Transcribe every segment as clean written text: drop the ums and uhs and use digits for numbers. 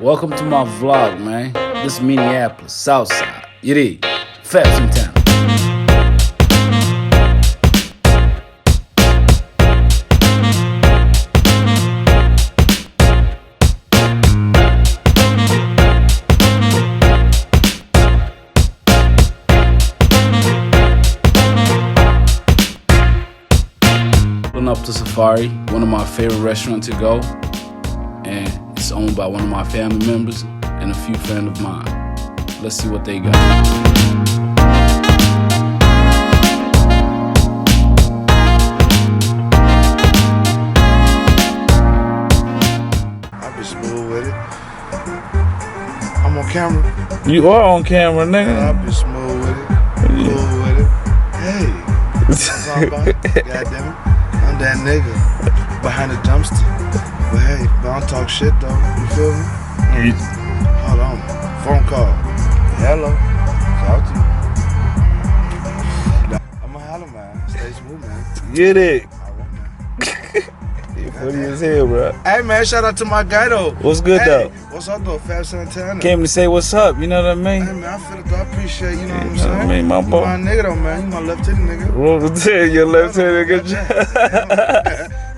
Welcome to my vlog, man. This is Minneapolis, Southside. You dig? Fab Santana. Pulling up to Safari, one of my favorite restaurants to go, and it's owned by one of my family members and a few friends of mine. Let's see what they got. I be smooth with it. I'm on camera. You are on camera, nigga. I be smooth with it. Cool with it. Hey, what's up, buddy? Goddamn it. I'm that nigga behind the dumpster. But hey, I don't talk shit though. You feel me? Hold on. Phone call. Hello. Talk to you. I'm a holler, man. Stay smooth, man. Get it. All right, man. You funny as hell, bro. Hey, man, shout out to my guy though. What's good, Hey, though? what's up though? Fab Santana. Came to say what's up, you know what I mean? Hey, man, I feel it though. I appreciate you know what I'm You know what I saying? mean, my You boy. my nigga though, man. You my left titty nigga. Roll the tail, your left hand, good job.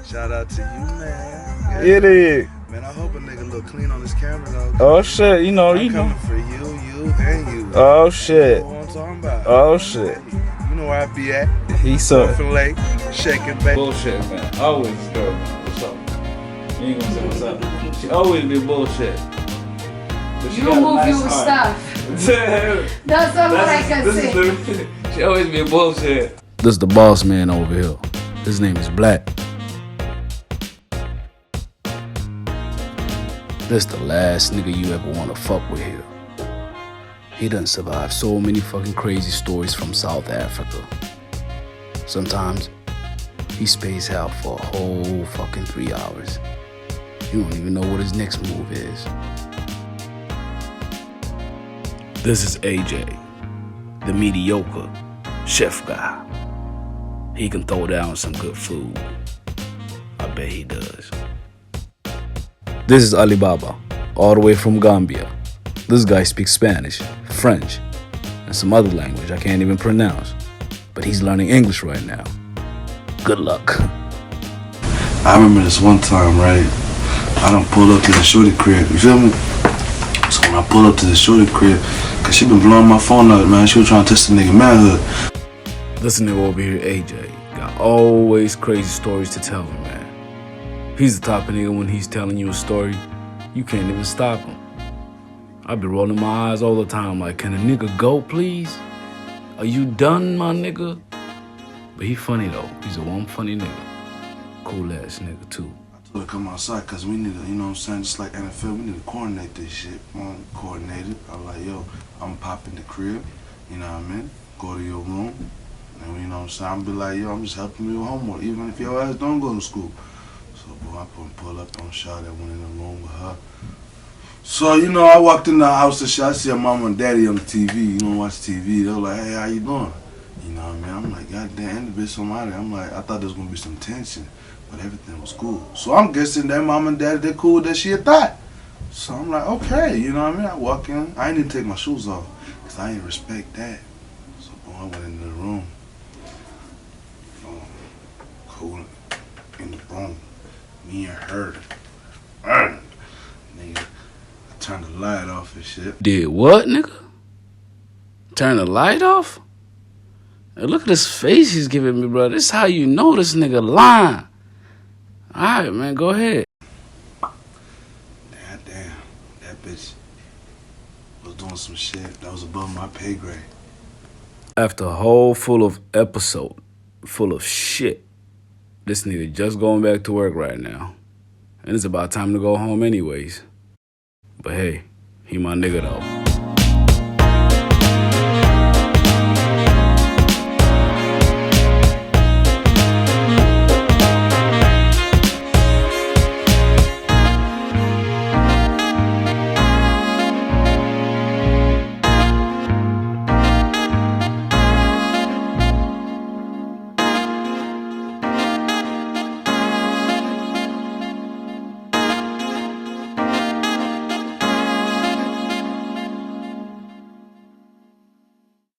Shout out to you, man. It is. Man, I hope a nigga look clean on this camera though. Oh shit, you know, I'm you know. coming for you, and you. Oh shit. You know what I'm talking about? Oh shit. You know where I be at. He so Surfing lake, shaking back. bullshit, man. Always girl, man. What's up? You ain't gonna say what's up. She always be bullshit. But she You got a move nice your heart. stuff. That's all what I can say. She always be bullshit. This is the boss man over here. His name is Black. This the last nigga you ever wanna fuck with here. He done survived so many fucking crazy stories from South Africa. Sometimes he stays out for a whole fucking 3 hours. You don't even know what his next move is. This is AJ, the mediocre chef guy. He can throw down some good food. I bet he does. This is Alibaba, all the way from Gambia. This guy speaks Spanish, French, and some other language I can't even pronounce. But he's learning English right now. Good luck. I remember this one time, right? I done pulled up to the shorty crib, you feel me? So when I pulled up to the shorty crib, cause she been blowing my phone up, man. She was trying to test the nigga manhood. This nigga over here, AJ, got always crazy stories to tell him, man. He's the type of nigga when he's telling you a story, you can't even stop him. I be rolling my eyes all the time like, can a nigga go, please? Are you done, my nigga? But he funny, though. He's a one funny nigga. Cool ass nigga, too. I told her to come outside cause we need to, you know what I'm saying, just like NFL, we need to coordinate this shit. Coordinate it. I was like, yo, I'm popping the crib, you know what I mean? Go to your room. And you know what I'm saying? I'm be like, yo, I'm just helping you with homework, even if your ass don't go to school. So, boy, I pull up on Shaw that went in the room with her. So, you know, I walked in the house and shit. I see her mama and daddy on the TV. You know, watch TV. They were like, hey, how you doing? You know what I mean? I'm like, God damn, the bitch somebody. I'm like, I thought there was going to be some tension, but everything was cool. So I'm guessing that mama and daddy, they're cool with that shit thought. So I'm like, okay, you know what I mean? I walk in. I ain't even take my shoes off because I ain't respect that. So, boy, I went into the room. Cool in the room. Me and her. Nigga, I turned the light off and shit. Did what, nigga? Turn the light off? Hey, look at this face he's giving me, bro. This is how you know this nigga lying. Alright, man, go ahead. God damn, that bitch was doing some shit that was above my pay grade. After a whole full of episode, full of shit, this nigga just going back to work right now. And it's about time to go home anyways. But hey, he my nigga though.